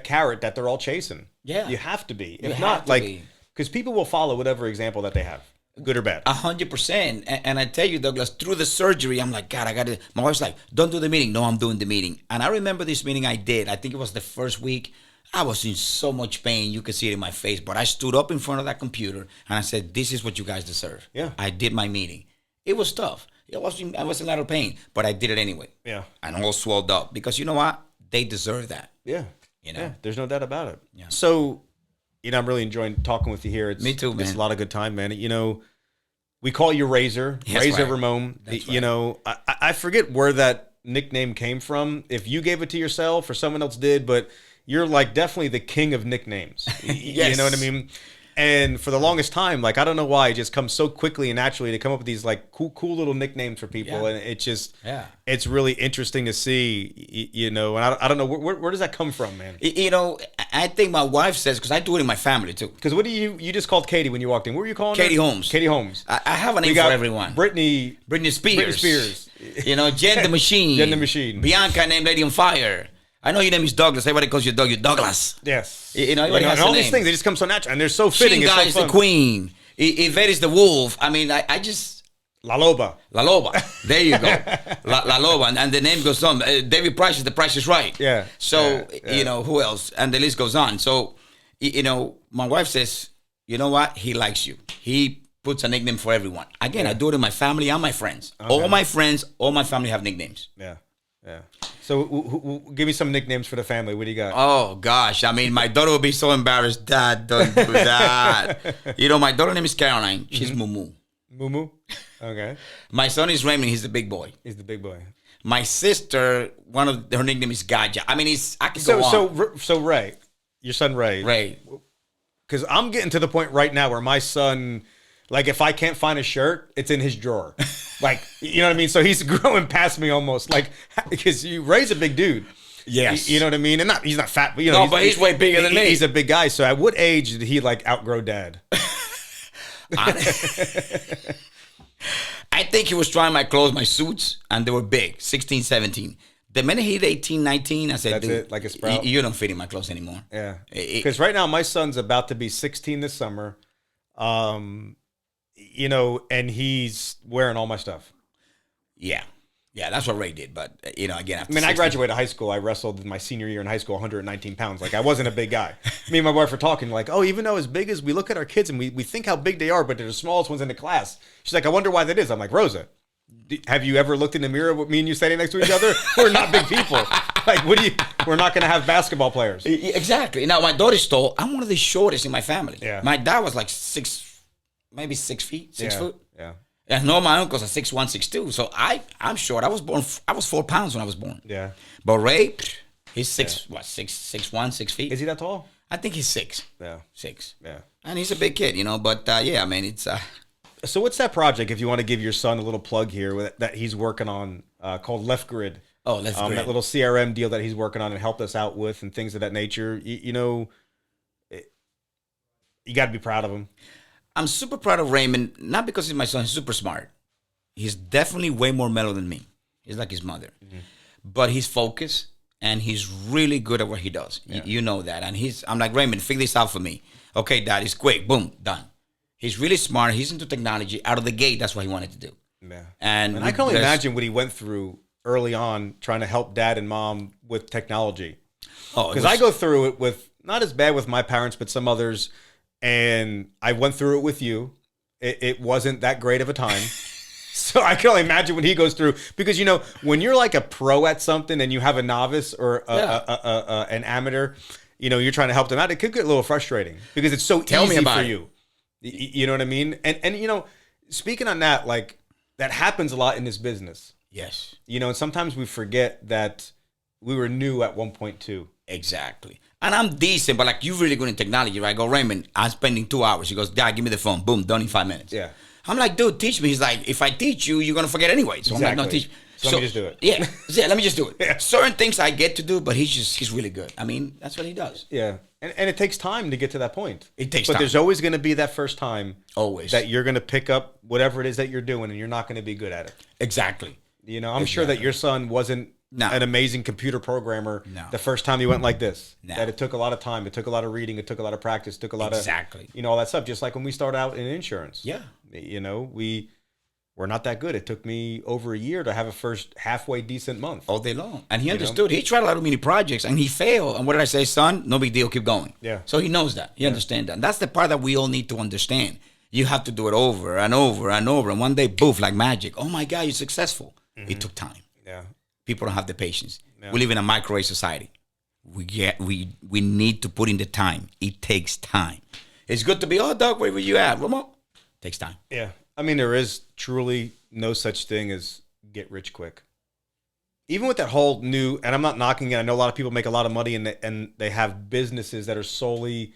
carrot that they're all chasing. Yeah. You have to be. If not, like, because people will follow whatever example that they have, good or bad. 100%. And I tell you, Douglas, through the surgery, I'm like, God, I got to. My wife's like, don't do the meeting. No, I'm doing the meeting. And I remember this meeting I did. I think it was the first week. I was in so much pain. You could see it in my face. But I stood up in front of that computer and I said, this is what you guys deserve. Yeah. I did my meeting. It was tough. I was in a lot of pain, but I did it anyway. Yeah. And all swelled up because you know what? They deserve that. Yeah. You know? Yeah. There's no doubt about it. Yeah. So, you know, I'm really enjoying talking with you here. Me too, man. It's a lot of good time, man. You know, we call you Razor. That's Razor right. Ramon. That's you right. know, I forget where that nickname came from. If you gave it to yourself or someone else did, but you're like definitely the king of nicknames. Yes. You know what I mean? And for the longest time, like, I don't know why, it just comes so quickly and naturally to come up with these like cool little nicknames for people. Yeah. And it just, Yeah. it's really interesting to see, you know, and I don't know, where does that come from, man? You know, I think my wife says, because I do it in my family too. Because what do you just called Katie when you walked in? What were you calling Katie her? Holmes. Katie Holmes. I have a name for everyone. Britney Spears. Spears. You know, Jen the Machine. Jen the Machine. Bianca named Lady on Fire. I know your name is Douglas. Everybody calls you Doug. You're Douglas. Yes. You know, everybody has and all a these name. things, they just come so natural. And they're so fitting. Shinga It's is so the fun. queen. Yvette is the wolf. I mean, I just... La Loba. La Loba. There you go. La Loba. And the name goes on. David Price is The Price is Right. Yeah. So, Yeah. you know, who else? And the list goes on. So, you know, my wife says, you know what? He likes you. He puts a nickname for everyone. Again, I do it in my family and my friends. Okay. All my friends, all my family have nicknames. Yeah. Yeah. So give me some nicknames for the family. What do you got? Oh, gosh. I mean, my daughter would be so embarrassed. Dad, don't do that. My daughter's name is Caroline. She's Mumu. Mumu? Okay. My son is Raymond. He's the big boy. He's the big boy. My sister, her nickname is Gaja. I mean, I could go on. So Ray, your son Ray. Ray. Because I'm getting to the point right now where my son, like, if I can't find a shirt, it's in his drawer. Like, you know what I mean? So he's growing past me almost. Like, because Ray's a big dude. Yes. You know what I mean? And he's not fat, but, but he's way bigger than me. He's a big guy. So at what age did he, like, outgrow dad? I think he was trying my clothes, my suits, and they were big, 16, 17. The minute he hit 18, 19, I said, that's it, like a sprout? You don't fit in my clothes anymore. Yeah. Because right now, my son's about to be 16 this summer, and he's wearing all my stuff. Yeah. Yeah, that's what Ray did. But, again, after I graduated high school. I wrestled my senior year in high school, 119 pounds. Like, I wasn't a big guy. Me and my wife were talking, like, oh, even though as big as we look at our kids and we think how big they are, but they're the smallest ones in the class. She's like, I wonder why that is. I'm like, Rosa, have you ever looked in the mirror with me and you standing next to each other? We're not big people. Like, we're not going to have basketball players. Exactly. Now, my daughter's tall. I'm one of the shortest in my family. Yeah. My dad was like 6 feet, 6 foot. Yeah. And no, my uncles are 6'1", 6'2". So I'm short. I was 4 pounds when I was born. Yeah. But Ray, he's 6'1", 6 feet. Is he that tall? I think he's 6. Yeah. 6. Yeah. And he's a big kid, But it's. So what's that project? If you want to give your son a little plug here that he's working on, called Left Grid. Oh, Left Grid. That little CRM deal that he's working on and helped us out with, and things of that nature. You got to be proud of him. I'm super proud of Raymond, not because he's my son. He's super smart. He's definitely way more mellow than me. He's like his mother. Mm-hmm. But he's focused, and he's really good at what he does. Yeah. You know that. And I'm like, Raymond, figure this out for me. Okay, Dad, it's quick. Boom, done. He's really smart. He's into technology. Out of the gate, that's what he wanted to do. Yeah. And I can only imagine what he went through early on trying to help Dad and Mom with technology. Oh, because I go through it with, not as bad with my parents, but some others. And I went through it with you. It wasn't that great of a time. So I can only imagine what he goes through. Because, when you're like a pro at something and you have a novice or an amateur, you're trying to help them out, it could get a little frustrating because it's so easy for you. You know what I mean? And speaking on that, like, that happens a lot in this business. Yes. And sometimes we forget that we were new at 1.2. Exactly. And I'm decent, but like, you're really good in technology, right? I go, Raymond, I'm spending 2 hours. He goes, Dad, give me the phone. Boom, done in 5 minutes. Yeah. I'm like, dude, teach me. He's like, if I teach you, you're going to forget anyway. So exactly. I'm like, no, teach. So let me just do it. Yeah, let me just do it. Yeah. Certain things I get to do, but he's really good. I mean, that's what he does. Yeah. And it takes time to get to that point. It takes time. But there's always going to be that first time. Always. That you're going to pick up whatever it is that you're doing, and you're not going to be good at it. Exactly. I'm sure that your son wasn't an amazing computer programmer the first time he went like this. No. That it took a lot of time. It took a lot of reading. It took a lot of practice. It took a lot of, all that stuff. Just like when we started out in insurance. Yeah. We're not that good. It took me over a year to have a first halfway decent month. All day long. And he understood. He tried a lot of mini projects and he failed. And what did I say, son? No big deal. Keep going. Yeah. So he knows that. He understands that. And that's the part that we all need to understand. You have to do it over and over and over. And one day, poof, like magic. Oh my God, you're successful. Mm-hmm. It took time. Yeah. People don't have the patience. Yeah. We live in a microwave society. We need to put in the time. It takes time. It's good to be, dog, where were you at? Ramon? Takes time. Yeah. I mean, there is truly no such thing as get rich quick. Even with that whole new, and I'm not knocking it, I know a lot of people make a lot of money and they have businesses that are solely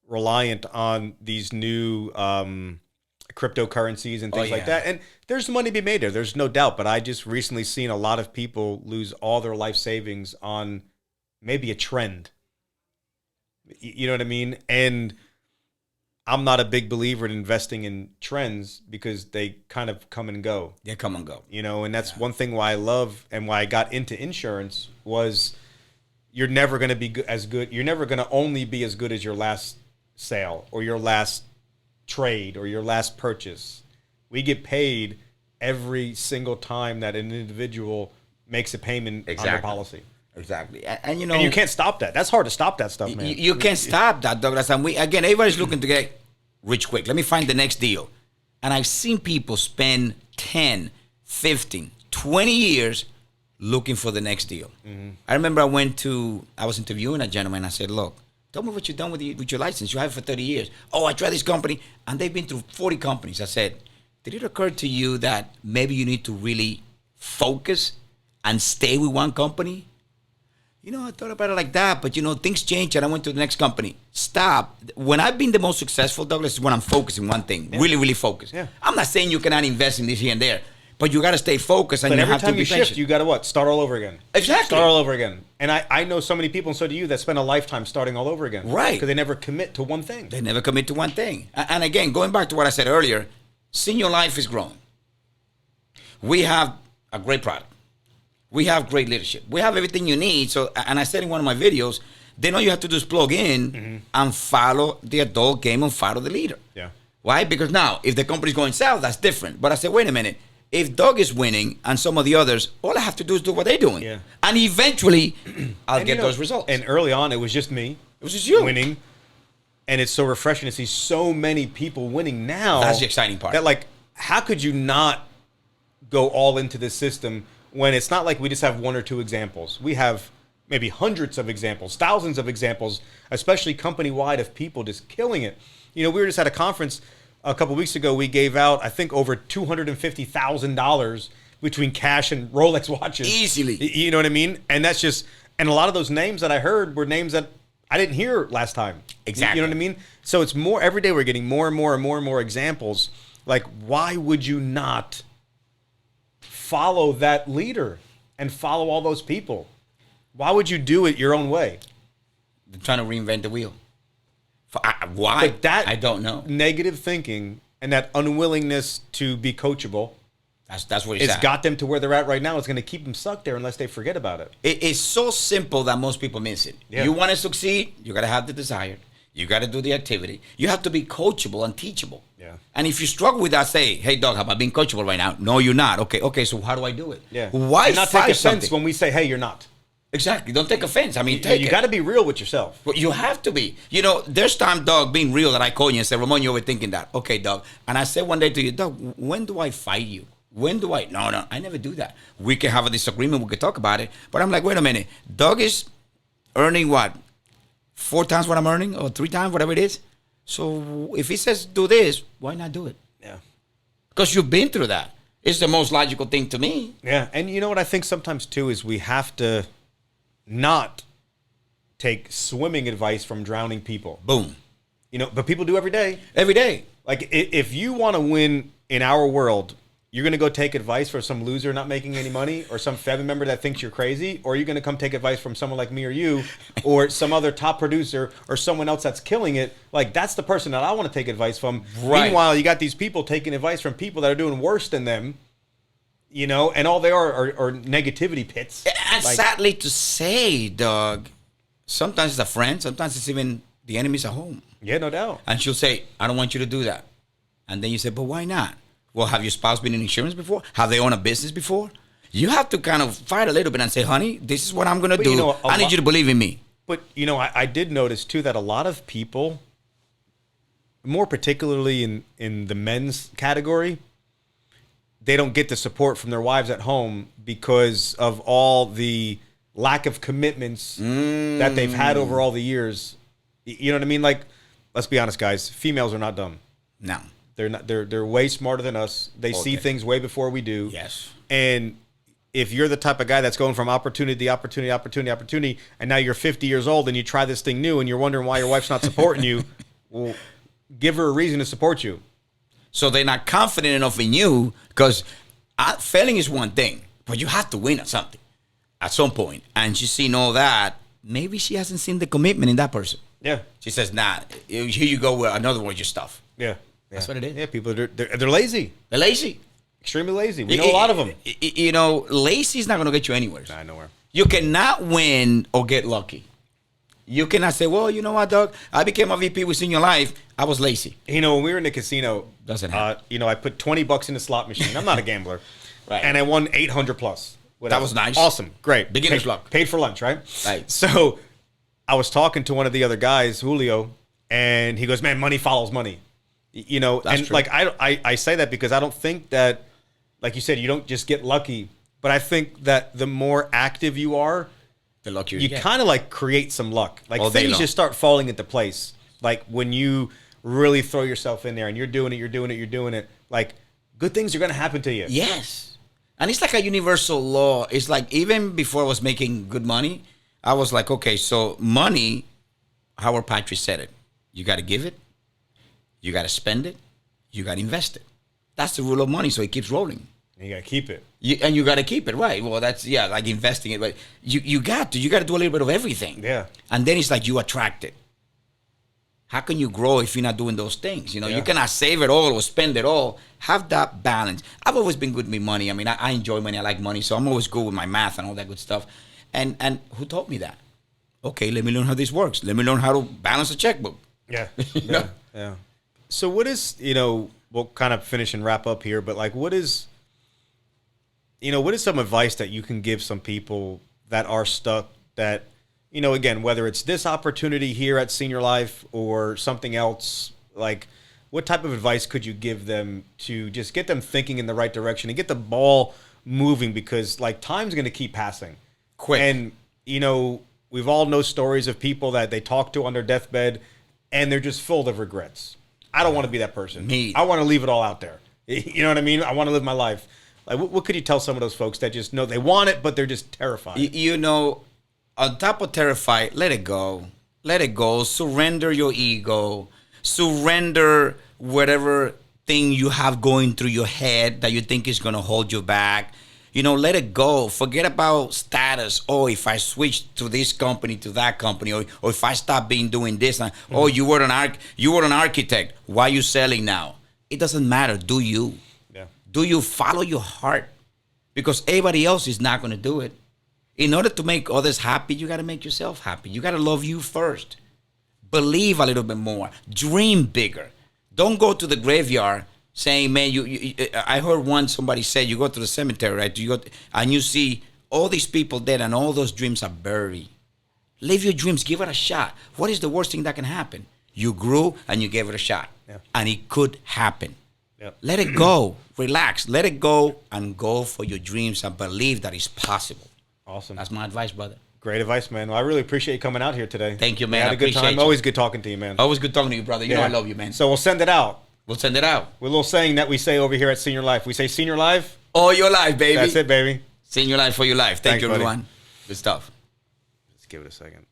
reliant on these new cryptocurrencies and things like that. And there's money to be made there. There's no doubt. But I just recently seen a lot of people lose all their life savings on maybe a trend. You know what I mean? And I'm not a big believer in investing in trends because they kind of come and go. They come and go. And that's one thing why I love and why I got into insurance was you're never going to be as good. You're never going to only be as good as your last sale or your last trade or your last purchase. We get paid every single time that an individual makes a payment on their policy. Exactly. And you can't stop that. That's hard to stop that stuff, man. You can't stop that, Douglas. And everybody's looking to get rich quick. Let me find the next deal. And I've seen people spend 10, 15, 20 years looking for the next deal. I remember I was interviewing a gentleman. I said, look, tell me what you've done with your license. You have it for 30 years. Oh, I tried this company, and they've been through 40 companies. I said, did it occur to you that maybe you need to really focus and stay with one company? I thought about it like that, but things change, and I went to the next company. Stop. When I've been the most successful, Douglas, is when I'm focusing one thing, really, really focused. Yeah. I'm not saying you cannot invest in this here and there, but you got to stay focused, and but you every have time to be you shift, patient. you got to what? Start all over again. Exactly. Start all over again. And I know so many people, and so do you, that spend a lifetime starting all over again. Right. Because they never commit to one thing. They never commit to one thing. And again, going back to what I said earlier, senior life is growing. We have a great product. We have great leadership. We have everything you need. So, and I said in one of my videos, then all you have to do is plug in and follow the adult game and follow the leader. Yeah. Why? Because now, if the company's going south, that's different. But I said, wait a minute. If Doug is winning and some of the others, all I have to do is do what they're doing. Yeah. And eventually, I'll get those results. And early on, it was just me. It was just you. Winning. And it's so refreshing to see so many people winning now. That's the exciting part. That, how could you not go all into this system when it's not like we just have one or two examples? We have maybe hundreds of examples, thousands of examples, especially company-wide, of people just killing it. We were just at a conference a couple weeks ago. We gave out, I think, over $250,000 between cash and Rolex watches. Easily. You know what I mean? And that's just, and a lot of those names that I heard were names that I didn't hear last time. Exactly. You know what I mean? So it's more, every day we're getting more and more and more and more examples. Like, why would you not follow that leader and follow all those people? Why would you do it your own way? They're trying to reinvent the wheel. Why? But that I don't know. Negative thinking and that unwillingness to be coachable, that's what it's got them to where they're at right now. It's going to keep them stuck there unless they forget about it. It's so simple that most people miss it. Yeah. You want to succeed, you got to have the desire. You got to do the activity. You have to be coachable and teachable. Yeah. And if you struggle with that, say, hey, Doug, how about being coachable right now? No, you're not. Okay, so how do I do it? Yeah. Why and not take offense when we say, hey, you're not. Exactly. Don't take offense. I mean, you got to be real with yourself. Well, you have to be. There's time, Doug, being real, that I call you and say, Ramon, you're overthinking that. Okay, Doug. And I said one day to you, Doug, when do I fight you? When do I? No, I never do that. We can have a disagreement. We can talk about it. But I'm like, wait a minute. Doug is earning what? 4 times what I'm earning, or 3 times, whatever it is. So if he says do this, why not do it? Yeah. Because you've been through that. It's the most logical thing to me. Yeah. And you know what I think sometimes too is we have to not take swimming advice from drowning people. Boom. But people do every day. Every day. Like, if you want to win in our world, you're going to go take advice from some loser not making any money, or some family member that thinks you're crazy, or you're going to come take advice from someone like me or you, or some other top producer, or someone else that's killing it. Like, that's the person that I want to take advice from. Right. Meanwhile, you got these people taking advice from people that are doing worse than them, and all they are negativity pits. And sadly to say, Doug, sometimes it's a friend, sometimes it's even the enemies at home. Yeah, no doubt. And she'll say, I don't want you to do that. And then you say, but why not? Well, have your spouse been in insurance before? Have they owned a business before? You have to kind of fight a little bit and say, honey, this is what I'm going to do. I need you to believe in me. But, I did notice, too, that a lot of people, more particularly in the men's category, they don't get the support from their wives at home because of all the lack of commitments that they've had over all the years. You know what I mean? Like, let's be honest, guys. Females are not dumb. No. They're not. They're way smarter than us. They see things way before we do. Yes. And if you're the type of guy that's going from opportunity to opportunity, and now you're 50 years old and you try this thing new and you're wondering why your wife's not supporting you, well, give her a reason to support you. So they're not confident enough in you, because failing is one thing, but you have to win at something at some point. And she's seen all that. Maybe she hasn't seen the commitment in that person. Yeah. She says, nah, here you go with another one of your stuff. Yeah. That's what it is. Yeah, people, they're lazy. They're lazy. Extremely lazy. We know a lot of them. Lazy is not going to get you anywhere. Nah, nowhere. You cannot win or get lucky. You cannot say, well, you know what, Doug? I became a VP with Senior Life. I was lazy. When we were in the casino, doesn't happen. I put $20 in the slot machine. I'm not a gambler. Right. And I won 800 plus. That was nice. Awesome. Great. Beginner's luck. Paid for lunch, right? Right. So I was talking to one of the other guys, Julio, and he goes, man, money follows money. That's and true. like I say that because I don't think that, like you said, you don't just get lucky, But I think that the more active you are, the luckier you kind of like create some luck. Like things just start falling into place. Like when you really throw yourself in there and you're doing it, like good things are going to happen to you. Yes. And it's like a universal law. It's like even before I was making good money, I was like, okay, so money, Howard Patrick said it. You got to give it. You got to spend it. You got to invest it. That's the rule of money. So it keeps rolling. And you got to keep it. And you got to keep it, right? Well, that's, like investing it. But you got to do a little bit of everything. Yeah. And then it's like you attract it. How can you grow if you're not doing those things? You cannot save it all or spend it all. Have that balance. I've always been good with money. I mean, I enjoy money. I like money. So I'm always good with my math and all that good stuff. And who taught me that? Okay, let me learn how this works. Let me learn how to balance a checkbook. Yeah. Yeah. So what is, we'll kind of finish and wrap up here, but like what is some advice that you can give some people that are stuck that, again, whether it's this opportunity here at Senior Life or something else, like what type of advice could you give them to just get them thinking in the right direction and get the ball moving? Because like time's going to keep passing quick. And, we've all know stories of people that they talk to on their deathbed and they're just full of regrets. I don't want to be that person. I want to leave it all out there. You know what I mean? I want to live my life. Like, what could you tell some of those folks that just know they want it, but they're just terrified? On top of terrified, let it go. Let it go. Surrender your ego. Surrender whatever thing you have going through your head that you think is going to hold you back. Let it go. Forget about status. Oh, if I switch to this company, to that company, or if I stop doing this. Oh, you were an architect. Why are you selling now? It doesn't matter. Do you? Yeah. Do you follow your heart? Because everybody else is not going to do it. In order to make others happy, you got to make yourself happy. You got to love you first. Believe a little bit more. Dream bigger. Don't go to the graveyard saying, man, I heard somebody say, you go to the cemetery, right? And you see all these people dead and all those dreams are buried. Live your dreams. Give it a shot. What is the worst thing that can happen? You grew and you gave it a shot. Yeah. And it could happen. Yep. Let it go. Relax. Let it go and go for your dreams and believe that it's possible. Awesome. That's my advice, brother. Great advice, man. Well, I really appreciate you coming out here today. Thank you, man. I had a good time. You. Always good talking to you, man. Always good talking to you, brother. You know I love you, man. So we'll send it out. We'll send it out. With a little saying that we say over here at Senior Life. We say Senior Life. All your life, baby. That's it, baby. Senior Life for your life. Thank you, everyone. Good stuff. Let's give it a second.